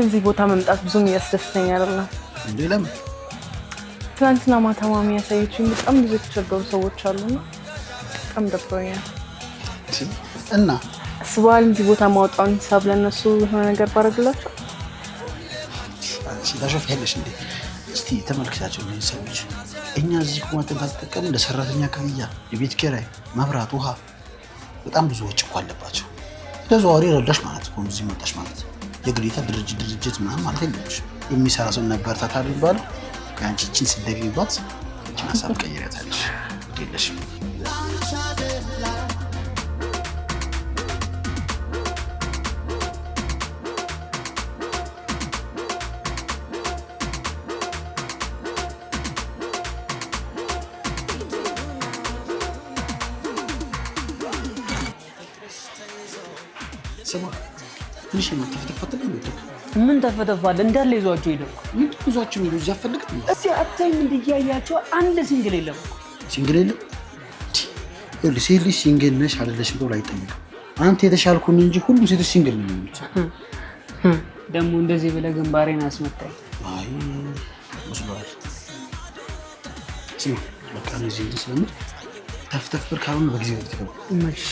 እዚህ ቦታ መምጣት ብዙም ያስደስተኝ አይደለም። እንዴለም ትናንትና ማታ ማሚ ያሳየችኝ በጣም ብዙ የተቸገሩ ሰዎች አሉና በጣም ደብሮኛል። እና አስበዋል እዚህ ቦታ ማውጣውን ሂሳብ ለነሱ የሆነ ነገር ባረግላቸው። ታሾፍ ያለሽ እንዴ? እስቲ ተመልክታቸው እነዚህ ሰዎች እኛ እዚህ ቆመን ካልተጠቀምን ለሰራተኛ ክፍያ፣ የቤት ኪራይ፣ መብራት፣ ውሃ በጣም ብዙ ወጪ እኮ አለባቸው። ተዘዋዋሪ ረዳሽ ማለት እኮ እዚህ መጣሽ ማለት የግዴታ ድርጅት ምናምን ማለት የለብሽም። የሚሰራ ሰው ነበር ታታሪ ይባላል። ከአንቺ እቺን ስደግሚባት እቺን ሀሳብ ቀይረታለሽ የለሽም። ስማ ትንሽ የምትፈተፈተል ነው። ምን ተፈተፋለ? እንዳለ ይዟቸው ሄደው ምን ይዟቸው ሄደው እዚህ አፈልግት ነው። እስኪ አታይም እንዲያያቸው አንድ ሲንግል የለም። ሲንግል የለም? ይኸውልህ ሴት ልጅ ሲንግል ነሽ አይደለሽም ብሎ አይጠይቅም። አንተ የተሻልኩን እንጂ ሁሉም ሴቶች ሲንግል ነው የሚሉት። ደግሞ እንደዚህ ብለህ ግንባሬን አስመታኝ። አይ መስሎሃል። ስማ በቃ እነዚህ ስለምን ተፍተፍ ብር ካልሆነ በጊዜ ወጥተው እሺ